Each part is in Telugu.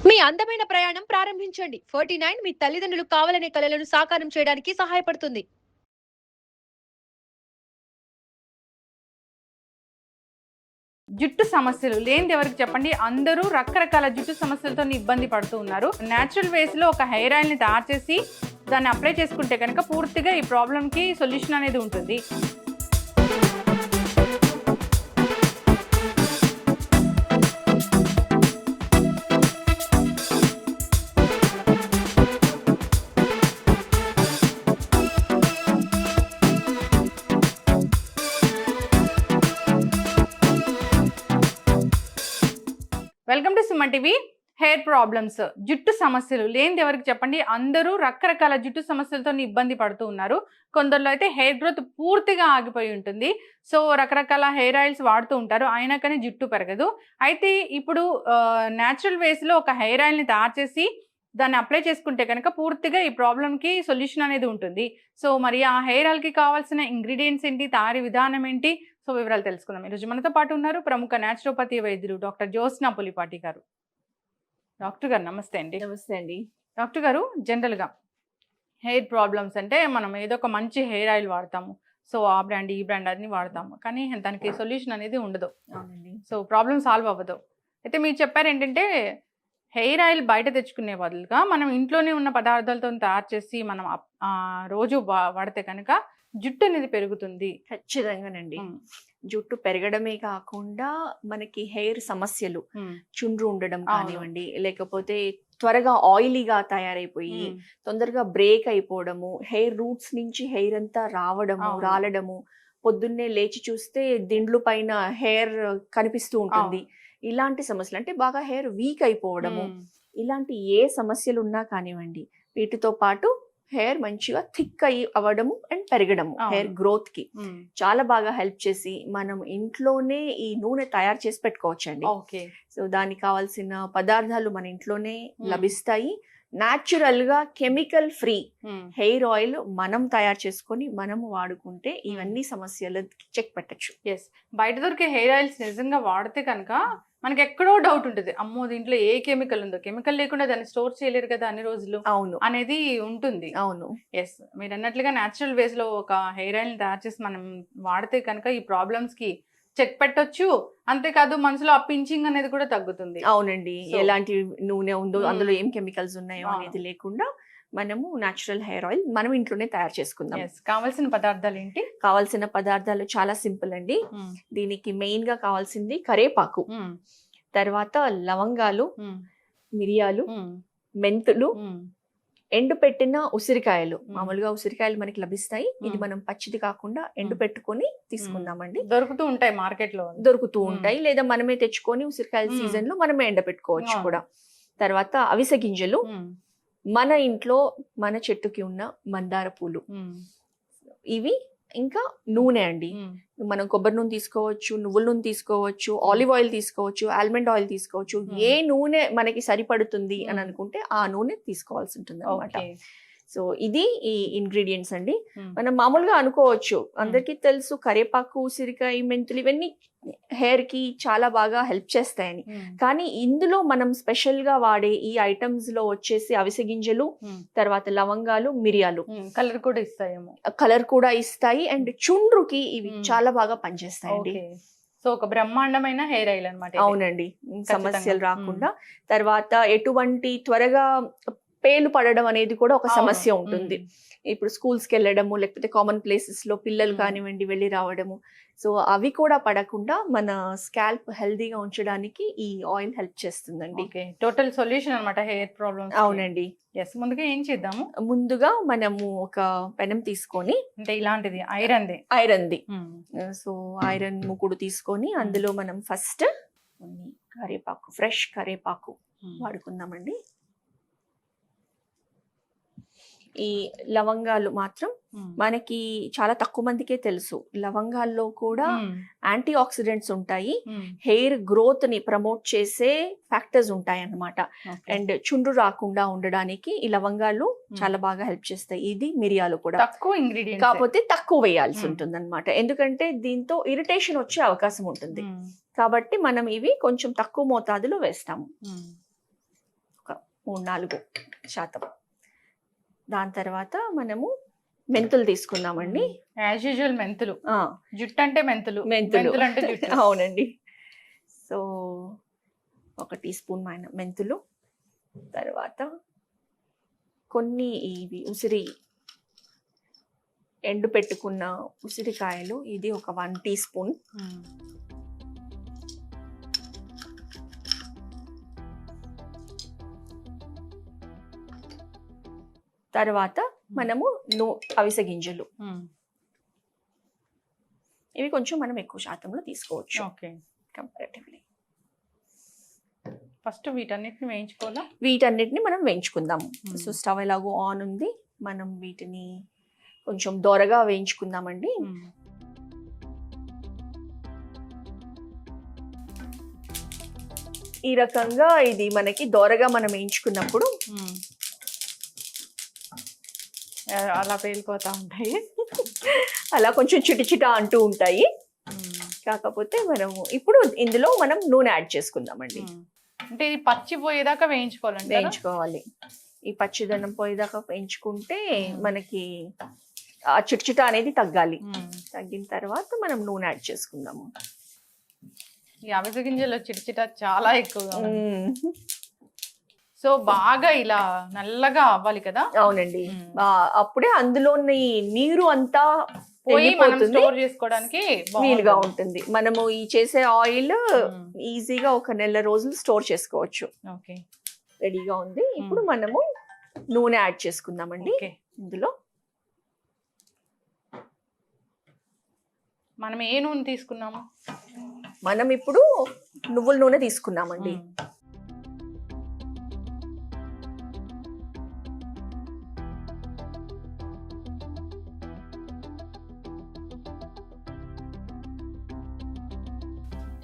మీ అందమైన ప్రయాణం ప్రారంభించండి. 49 మీ తల్లిదండ్రులు కావాలనే కలలను సాకారం చేయడానికి సహాయపడుతుంది. జుట్టు సమస్యలు లేనిది ఎవరికి చెప్పండి. అందరూ రకరకాల జుట్టు సమస్యలతో ఇబ్బంది పడుతూ ఉన్నారు. న్యాచురల్ వేస్ లో ఒక హెయిర్ ఆయిల్ ని తయారు చేసి దాన్ని అప్లై చేసుకుంటే కనుక పూర్తిగా ఈ ప్రాబ్లం కి సొల్యూషన్ అనేది ఉంటుంది. Welcome to Suman TV. Hair problems, జుట్టు సమస్యలు లేనిది ఎవరికి చెప్పండి. అందరూ రకరకాల జుట్టు సమస్యలతో ఇబ్బంది పడుతూ ఉన్నారు. కొందరిలో అయితే హెయిర్ గ్రోత్ పూర్తిగా ఆగిపోయి ఉంటుంది. సో రకరకాల హెయిర్ ఆయిల్స్ వాడుతూ ఉంటారు, అయినా కానీ జుట్టు పెరగదు. అయితే ఇప్పుడు న్యాచురల్ వేస్లో ఒక హెయిర్ ఆయిల్ని తయారు చేసి దాన్ని అప్లై చేసుకుంటే కనుక పూర్తిగా ఈ ప్రాబ్లంకి సొల్యూషన్ అనేది ఉంటుంది. సో మరి ఆ హెయిర్ ఆయిల్కి కావాల్సిన ఇంగ్రీడియంట్స్ ఏంటి, తయారీ విధానం ఏంటి, సో వివరాలు తెలుసుకుందాం. ఈరోజు మనతో పాటు ఉన్నారు ప్రముఖ న్యాచురోపతి వైద్యులు డాక్టర్ జ్యోత్స్న పులిపాటి గారు. డాక్టర్ గారు నమస్తే అండి. నమస్తే అండి. డాక్టర్ గారు, జనరల్గా హెయిర్ ప్రాబ్లమ్స్ అంటే మనం ఏదో ఒక మంచి హెయిర్ ఆయిల్ వాడతాము. సో ఆ బ్రాండ్ ఈ బ్రాండ్ అన్ని వాడతాము, కానీ దానికి సొల్యూషన్ అనేది ఉండదు. అవునండి. సో ప్రాబ్లం సాల్వ్ అవ్వదు. అయితే మీరు చెప్పారు ఏంటంటే హెయిర్ ఆయిల్ బయట తెచ్చుకునే బదులుగా మనం ఇంట్లోనే ఉన్న పదార్థాలతో తయారు చేసి మనం రోజు వాడితే కనుక జుట్టు అనేది పెరుగుతుంది. ఖచ్చితంగానండి. జుట్టు పెరగడమే కాకుండా మనకి హెయిర్ సమస్యలు, చుండ్రు ఉండడం కానివ్వండి, లేకపోతే త్వరగా ఆయిలీగా తయారైపోయి తొందరగా బ్రేక్ అయిపోవడము, హెయిర్ రూట్స్ నుంచి హెయిర్ అంతా రాలడము, పొద్దున్నే లేచి చూస్తే దిండ్లు పైన హెయిర్ కనిపిస్తూ ఉంటుంది. ఇలాంటి సమస్యలు, అంటే బాగా హెయిర్ వీక్ అయిపోవడము, ఇలాంటి ఏ సమస్యలు ఉన్నా కానివ్వండి, వీటితో పాటు హెయిర్ మంచిగా థిక్ అవ్వడము అండ్ పెరగడము, హెయిర్ గ్రోత్ కి చాలా బాగా హెల్ప్ చేసి మనం ఇంట్లోనే ఈ నూనె తయారు చేసి పెట్టుకోవచ్చండి. సో దానికి కావాల్సిన పదార్థాలు మన ఇంట్లోనే లభిస్తాయి. న్యాచురల్ గా కెమికల్ ఫ్రీ హెయిర్ ఆయిల్ మనం తయారు చేసుకొని మనము వాడుకుంటే ఇవన్నీ సమస్యలకి చెక్ పెట్టచ్చు. ఎస్, బయట దొరికే హెయిర్ ఆయిల్స్ నిజంగా వాడితే కనుక మనకి ఎక్కడో డౌట్ ఉంటుంది, అమ్మో దీంట్లో ఏ కెమికల్ ఉందో, కెమికల్ లేకుండా దాన్ని స్టోర్ చేయలేరు కదా అన్ని రోజులు, అవును అనేది ఉంటుంది. అవును, ఎస్, మీరు అన్నట్లుగా న్యాచురల్ వేస్ లో ఒక హెయిర్ ఆయిల్ తయారు చేసి మనం వాడితే కనుక ఈ ప్రాబ్లమ్స్ కి చెక్ పెట్టొచ్చు. అంతేకాదు మనసులో ఆ పించింగ్ అనేది కూడా తగ్గుతుంది. అవునండి. ఎలాంటి నూనె ఉందో, అందులో ఏం కెమికల్స్ ఉన్నాయో అనేది లేకుండా మనము న్యాచురల్ హెయిర్ ఆయిల్ మనం ఇంట్లోనే తయారు చేసుకుందాం. కావాల్సిన పదార్థాలు ఏంటి? కావాల్సిన పదార్థాలు చాలా సింపుల్ అండి. దీనికి మెయిన్ గా కావాల్సింది కరేపాకు, తర్వాత లవంగాలు, మిరియాలు, మెంతులు, ఎండు పెట్టిన ఉసిరికాయలు. మామూలుగా ఉసిరికాయలు మనకి లభిస్తాయి, ఇది మనం పచ్చిది కాకుండా ఎండు పెట్టుకొని తీసుకుందామండి. దొరుకుతూ ఉంటాయి మార్కెట్ లో, దొరుకుతూ ఉంటాయి, లేదా మనమే తెచ్చుకొని ఉసిరికాయల సీజన్ లో మనమే ఎండ పెట్టుకోవచ్చు కూడా. తర్వాత అవిసె గింజలు, మన ఇంట్లో మన చెట్టుకి ఉన్న మందార పూలు, ఇవి, ఇంకా నూనె అండి. మనం కొబ్బరి నూనె తీసుకోవచ్చు, నువ్వుల నూనె తీసుకోవచ్చు, ఆలివ్ ఆయిల్ తీసుకోవచ్చు, ఆల్మండ్ ఆయిల్ తీసుకోవచ్చు. ఏ నూనె మనకి సరిపడుతుంది అని అనుకుంటే ఆ నూనె తీసుకోవాల్సి ఉంటుంది అన్నమాట. సో ఇది ఈ ఇంగ్రీడియంట్స్ అండి. మనం మామూలుగా అనుకోవచ్చు, అందరికీ తెలుసు కరేపాకు, ఉసిరికాయ, మెంతులు ఇవన్నీ హెయిర్ కి చాలా బాగా హెల్ప్ చేస్తాయని. కానీ ఇందులో మనం స్పెషల్ గా వాడే ఈ ఐటమ్స్ లో వచ్చేసి అవిసె గింజలు, తర్వాత లవంగాలు, మిరియాలు కలర్ కూడా ఇస్తాయి అండ్ చుండ్రుకి ఇవి చాలా బాగా పనిచేస్తాయండి. సో ఒక బ్రహ్మాండమైన హెయిర్ ఆయిల్ అన్నమాట. అవునండి, సమస్యలు రాకుండా. తర్వాత ఎటువంటి త్వరగా పేలు పడడం అనేది కూడా ఒక సమస్య ఉంటుంది. ఇప్పుడు స్కూల్స్కి వెళ్ళడము, లేకపోతే కామన్ ప్లేసెస్ లో పిల్లలు కానివ్వండి వెళ్ళి రావడము, సో అవి కూడా పడకుండా మన స్కాల్ప్ హెల్దీగా ఉంచడానికి ఈ ఆయిల్ హెల్ప్ చేస్తుందండి. టోటల్ సొల్యూషన్ అన్నమాట హెయిర్ ప్రాబ్లమ్స్. అవునండి. ఎస్, ముందుగా ఏం చేద్దాము? ముందుగా మనము ఒక పెనం తీసుకొని, అంటే ఇలాంటిది ఐరన్ది, సో ఐరన్ ముకుడు తీసుకొని అందులో మనం ఫస్ట్ కొన్ని కరేపాకు, ఫ్రెష్ కరేపాకు వాడుకుందామండి. ఈ లవంగాలు మాత్రం మనకి చాలా తక్కువ మందికే తెలుసు. లవంగాల్లో కూడా యాంటీ ఆక్సిడెంట్స్ ఉంటాయి, హెయిర్ గ్రోత్ ని ప్రమోట్ చేసే ఫ్యాక్టర్స్ ఉంటాయి అన్నమాట. అండ్ చుండ్రు రాకుండా ఉండడానికి ఈ లవంగాలు చాలా బాగా హెల్ప్ చేస్తాయి. ఇది మిరియాలు కూడా తక్కువ ఇంగ్రీడియంట్, కాకపోతే తక్కువ వేయాల్సి ఉంటుంది అనమాట, ఎందుకంటే దీంతో ఇరిటేషన్ వచ్చే అవకాశం ఉంటుంది. కాబట్టి మనం ఇవి కొంచెం తక్కువ మోతాదులో వేస్తాము. 3-4%. దాని తర్వాత మనము మెంతులు తీసుకుందామండి. యాజ్ యూజువల్ మెంతులు, జుట్టు అంటే మెంతులు, మెంతులు మెంతులు అంటే జుట్టు. అవునండి. సో 1 టీ స్పూన్ మెంతులు, తర్వాత కొన్ని ఇవి ఎండు పెట్టుకున్న ఉసిరికాయలు, ఇది ఒక 1 టీ స్పూన్. తర్వాత మనము అవిసె గింజలు, ఇవి కొంచెం మనం ఎక్కువ శాతంలో తీసుకోవచ్చు. Okay, comparatively. ఫస్ట్ వీటన్నిటిని వేయించుకోవాలా? వీటన్నిటిని మనం వేయించుకుందాము. సో స్టవ్ ఎలాగో ఆన్ ఉంది, మనం వీటిని కొంచెం దోరగా వేయించుకుందామండి. ఈ రకంగా ఇది మనకి దోరగా మనం వేయించుకున్నప్పుడు అలా పేలిపోతా ఉంటాయి, అలా కొంచెం చిటిచిట అంటూ ఉంటాయి. కాకపోతే మనము ఇప్పుడు ఇందులో మనం నూనె యాడ్ చేసుకుందామండి. అంటే ఇది పచ్చి పోయేదాకా వేయించుకోవాలండి? వేయించుకోవాలి. ఈ పచ్చిదనం పోయేదాకా వేయించుకుంటే మనకి ఆ చిటిచిట అనేది తగ్గాలి. తగ్గిన తర్వాత మనం నూనె యాడ్ చేసుకుందాము. ఈ అవిసె గింజలో చిటిచిట చాలా ఎక్కువగా. సో బాగా ఇలా నల్లగా అవ్వాలి కదా? అవునండి. అప్పుడే అందులోని నీరు అంతా పోయి మనం స్టోర్ చేసుకోవడానికి వీలుగా ఉంటుంది. మనము ఈ చేసే ఆయిల్ ఈజీగా 1 నెల రోజులు స్టోర్ చేసుకోవచ్చు. ఓకే, రెడీగా ఉంది. ఇప్పుడు మనము నూనె యాడ్ చేసుకుందామండి. ఇందులో మనం ఏ నూనె తీసుకున్నాము? మనం ఇప్పుడు నువ్వుల నూనె తీసుకున్నామండి.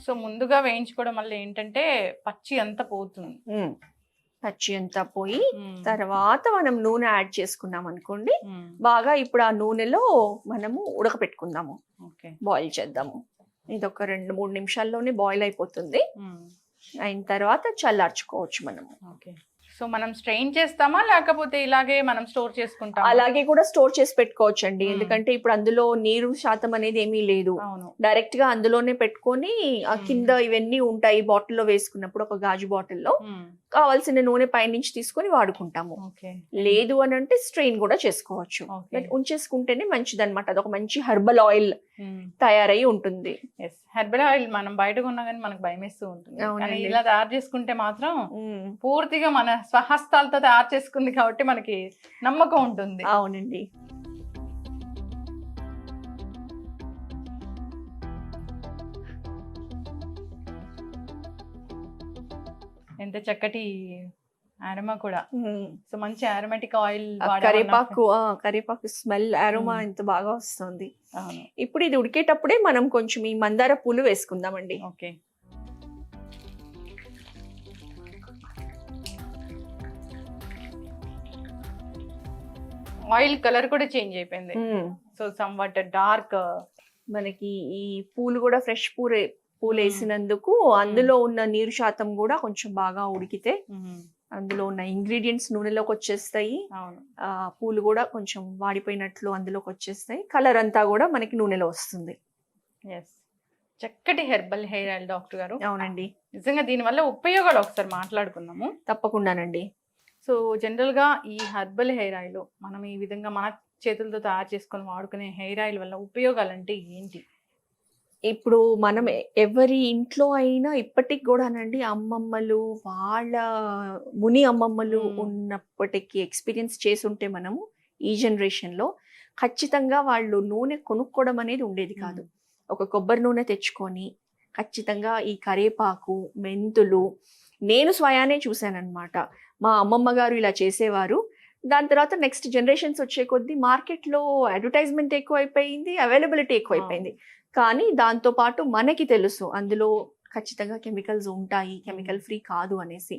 సో ముందుగా వేయించుకోవడం వల్ల ఏంటంటే పచ్చి అంతా పోతుంది. పచ్చి అంతా పోయి తర్వాత మనం నూనె యాడ్ చేసుకున్నాం అనుకోండి, బాగా ఇప్పుడు ఆ నూనెలో మనము ఉడకపెట్టుకుందాము, బాయిల్ చేద్దాము. ఇది ఒక 2-3 నిమిషాల్లోనే బాయిల్ అయిపోతుంది. అయిన తర్వాత చల్లార్చుకోవచ్చు మనము. సో మనం స్ట్రెయిన్ చేస్తామా లేకపోతే ఇలాగే మనం స్టోర్ చేసుకుంటాం? అలాగే కూడా స్టోర్ చేసి పెట్టుకోవచ్చు అండి. ఎందుకంటే ఇప్పుడు అందులో నీరు శాతం అనేది ఏమీ లేదు. డైరెక్ట్ గా అందులోనే పెట్టుకొని ఆ కింద ఇవన్నీ ఉంటాయి. బాటిల్లో వేసుకున్నప్పుడు ఒక గాజు బాటిల్లో కావాల్సిన నూనె పైనుంచి తీసుకొని వాడుకుంటాము. లేదు అని అంటే స్ట్రెయిన్ కూడా చేసుకోవచ్చు. బట్ ఉంచేసుకుంటేనే మంచిది అనమాట. అదొక మంచి హెర్బల్ ఆయిల్ తయారై ఉంటుంది. హెర్బల్ ఆయిల్ మనం బయట కొన్నా కానీ మనకు భయం వేస్తూ ఉంటుంది. కానీ ఇలా తయారు చేసుకుంటే మాత్రం పూర్తిగా మన స్వహస్తాలతో తయారు చేసుకుంది కాబట్టి మనకి నమ్మకం ఉంటుంది. అవునండి. ఎంత చక్కటి అరోమా కూడా. సో మంచి అరోమాటిక్ ఆయిల్. కరివేపాకు స్మెల్ అరోమా ఎంత బాగా వస్తుంది. ఇప్పుడు ఇది ఉడికేటప్పుడే మనం కొంచెం ఈ మందార పూలు వేసుకుందామండి. ఓకే, ఆయిల్ కలర్ కూడా చేంజ్ అయిపోయింది. So somewhat dark. మనకి ఈ పూలు కూడా ఫ్రెష్ పూలు వేసినందుకు అందులో ఉన్న నీరు శాతం కూడా కొంచెం బాగా ఉడికితే అందులో ఉన్న ఇంగ్రీడియంట్స్ నూనెలోకి వచ్చేస్తాయి. పూలు కూడా కొంచెం వాడిపోయినట్లు అందులోకి వచ్చేస్తాయి. కలర్ అంతా కూడా మనకి నూనెలో వస్తుంది. చక్కటి హెర్బల్ హెయిర్ ఆయిల్ డాక్టర్ గారు. అవునండి. నిజంగా దీనివల్ల ఉపయోగాలు ఒకసారి మాట్లాడుకుందాము. తప్పకుండానండి. సో జనరల్ గా ఈ హెర్బల్ హెయిర్ ఆయిల్ మనం ఈ విధంగా మన చేతులతో తయారు చేసుకొని వాడుకునే హెయిర్ ఆయిల్ వల్ల ఉపయోగాలు అంటే ఏంటి? ఇప్పుడు మనం ఎవరి ఇంట్లో అయినా ఇప్పటికి కూడానండి అమ్మమ్మలు వాళ్ళ ముని అమ్మమ్మలు ఉన్నప్పటికీ ఎక్స్పీరియన్స్ చేసుంటే మనము ఈ జనరేషన్లో ఖచ్చితంగా వాళ్ళు నూనె కొనుక్కోవడం అనేది ఉండేది కాదు. ఒక కొబ్బరి నూనె తెచ్చుకొని ఖచ్చితంగా ఈ కరివేపాకు, మెంతులు నేను స్వయానే చూశానన్నమాట. మా అమ్మమ్మ గారు ఇలా చేసేవారు. దాని తర్వాత నెక్స్ట్ జనరేషన్స్ వచ్చే కొద్దీ మార్కెట్లో అడ్వర్టైజ్మెంట్ ఎక్కువైపోయింది, అవైలబిలిటీ ఎక్కువైపోయింది. కానీ దాంతోపాటు మనకి తెలుసు అందులో ఖచ్చితంగా కెమికల్స్ ఉంటాయి, కెమికల్ ఫ్రీ కాదు అనేసి.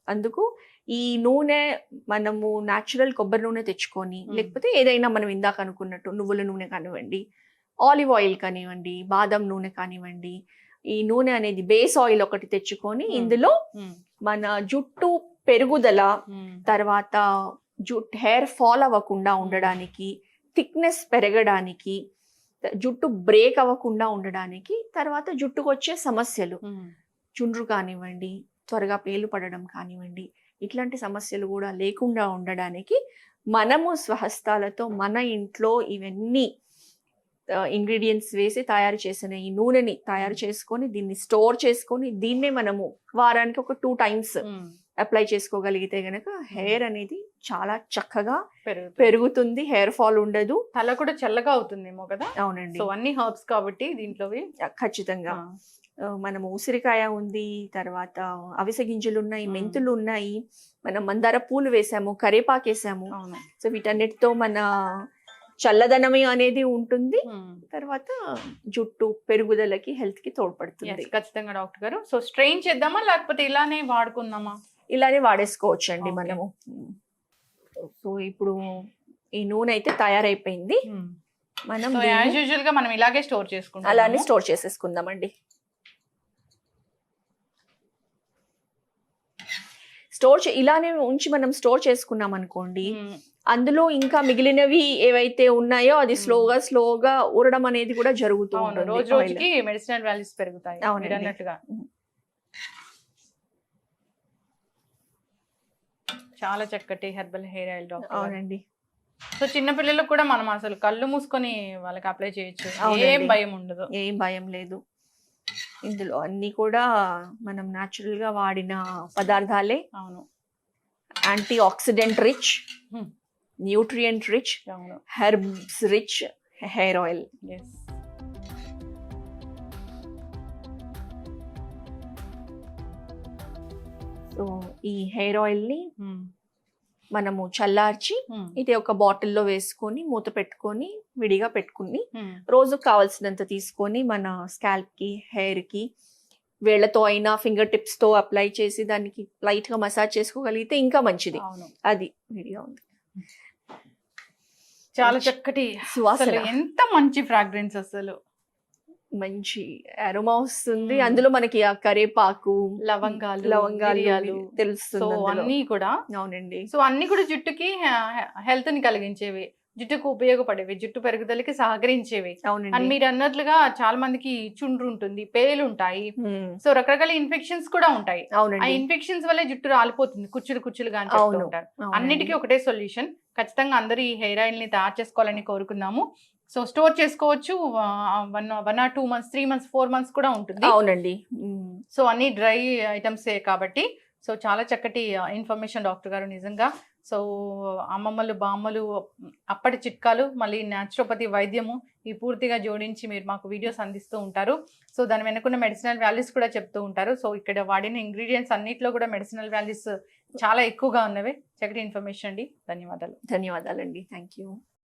అందుకు ఈ నూనె మనము న్యాచురల్ కొబ్బరి నూనె తెచ్చుకొని, లేకపోతే ఏదైనా మనం ఇందాక అనుకున్నట్టు నువ్వుల నూనె కానివ్వండి, ఆలివ్ ఆయిల్ కానివ్వండి, బాదం నూనె కానివ్వండి, ఈ నూనె అనేది బేస్ ఆయిల్ ఒకటి తెచ్చుకొని ఇందులో మన జుట్టు పెరుగుదల, తర్వాత హెయిర్ ఫాల్ అవ్వకుండా ఉండడానికి, థిక్నెస్ పెరగడానికి, జుట్టు బ్రేక్ అవ్వకుండా ఉండడానికి, తర్వాత జుట్టుకు వచ్చే సమస్యలు చుండ్రు కానివ్వండి, త్వరగా పేలు పడడం కానివ్వండి, ఇట్లాంటి సమస్యలు కూడా లేకుండా ఉండడానికి మనము స్వహస్తాలతో మన ఇంట్లో ఇవన్నీ ఇంగ్రీడియంట్స్ వేసి తయారు చేసిన ఈ నూనెని తయారు చేసుకొని దీన్ని స్టోర్ చేసుకొని దీన్నే మనము వారానికి ఒక 2 times అప్లై చేసుకోగలిగితే గనక హెయిర్ అనేది చాలా చక్కగా పెరుగుతుంది, హెయిర్ ఫాల్ ఉండదు, తల కూడా చల్లగా అవుతుందేమో కదా. అవునండి. సో అన్ని హర్బ్స్ కాబట్టి దీంట్లోవి ఖచ్చితంగా మనము ఉసిరికాయ ఉంది, తర్వాత అవిసె గింజలు ఉన్నాయి, మెంతులు ఉన్నాయి, మనం మందార పూలు వేసాము, కరేపాకు వేసాము. సో వీటన్నిటితో మన చల్లదనమే అనేది ఉంటుంది, తర్వాత జుట్టు పెరుగుదలకి హెల్త్ కి తోడ్పడుతుంది. ఖచ్చితంగా డాక్టర్ గారు. సో స్ట్రెయిన్ చేద్దామా లేకపోతే ఇలానే వాడుకుందామా? ఇలానే వాడేసుకోవచ్చు అండి మనము. సో ఇప్పుడు ఈ నూనె అయితే తయారైపోయింది. మనం యాజ్ యూజువల్ గా మనం ఇలాగే స్టోర్ చేసుకుంటాం, అలానే స్టోర్ చేసేసుకుందామండి. ఇలానే ఉంచి మనం స్టోర్ చేసుకున్నాం అనుకోండి, అందులో ఇంకా మిగిలినవి ఏవైతే ఉన్నాయో అది స్లోగా ఊరడం అనేది కూడా జరుగుతూ ఉంటుంది. రోజు రోజుకి మెడిసినల్ వాల్యూస్ పెరుగుతాయి అన్నట్టుగా. చాలా చక్కటి హెర్బల్ హెయిర్ ఆయిల్ డాక్టర్. అవునండి. సో చిన్న పిల్లలకు కూడా మనం అసలు కళ్ళు మూసుకొని వాళ్ళకి అప్లై చేయొచ్చు, ఏం భయం ఉండదు, ఏం భయం లేదు. ఇందులో అన్ని కూడా మనం న్యాచురల్ గా వాడిన పదార్థాలే. అవును. Anti oxidant rich, nutrient rich, herbs rich hair oil. So ఈ హెయిర్ ఆయిల్ ని మనము చల్లార్చి ఇది ఒక బాటిల్లో వేసుకొని మూత పెట్టుకొని విడిగా పెట్టుకుని రోజు కావాల్సినంత తీసుకొని మన స్కాల్ప్ కి, హెయిర్ కి వేళ్లతో అయినా ఫింగర్ టిప్స్ తో అప్లై చేసి దానికి లైట్ గా మసాజ్ చేసుకోగలిగితే ఇంకా మంచిది. అది విడిగా ఉంది. చాలా చక్కటి సువాసన, ఎంత మంచి ఫ్రాగ్రెన్స్, అసలు మంచి అరోమా వస్తుంది. అందులో మనకి ఆ కరేపాకు, లవంగాలు తెలుస్తుంది అన్ని కూడా. అవునండి. సో అన్ని కూడా జుట్టుకి హెల్త్ ని కలిగించేవి, జుట్టుకు ఉపయోగపడేవి, జుట్టు పెరుగుదలకి సహకరించేవి. అండ్ మీరు అన్నట్లుగా చాలా మందికి చుండ్రు ఉంటుంది, పేలు ఉంటాయి, సో రకరకాల ఇన్ఫెక్షన్స్ కూడా ఉంటాయి. ఆ ఇన్ఫెక్షన్స్ వల్ల జుట్టు రాలిపోతుంది, కుచ్చులుగా అని చెప్తూ ఉంటారు. అన్నిటికీ ఒకటే సొల్యూషన్. ఖచ్చితంగా అందరూ ఈ హెయిర్ ఆయిల్ ని తయారు చేసుకోవాలని కోరుకుందాము. సో స్టోర్ చేసుకోవచ్చు, 1 or 2 months, 3 months, 4 months కూడా ఉంటుంది. అవునండి. సో అన్ని డ్రై ఐటమ్స్ కాబట్టి. సో చాలా చక్కటి ఇన్ఫర్మేషన్ డాక్టర్ గారు, నిజంగా. సో అమ్మమ్మలు, బామ్మలు అప్పటి చిట్కాలు, మళ్ళీ న్యాచురోపతి వైద్యము ఈ పూర్తిగా జోడించి మీరు మాకు వీడియోస్ అందిస్తూ ఉంటారు. సో దాని వెనుకున్న మెడిసినల్ వాల్యూస్ కూడా చెప్తూ ఉంటారు. సో ఇక్కడ వాడిన ఇంగ్రీడియంట్స్ అన్నిట్లో కూడా మెడిసినల్ వాల్యూస్ చాలా ఎక్కువగా ఉన్నవి. చక్కటి ఇన్ఫర్మేషన్ అండి. ధన్యవాదాలు. ధన్యవాదాలండి. Thank you.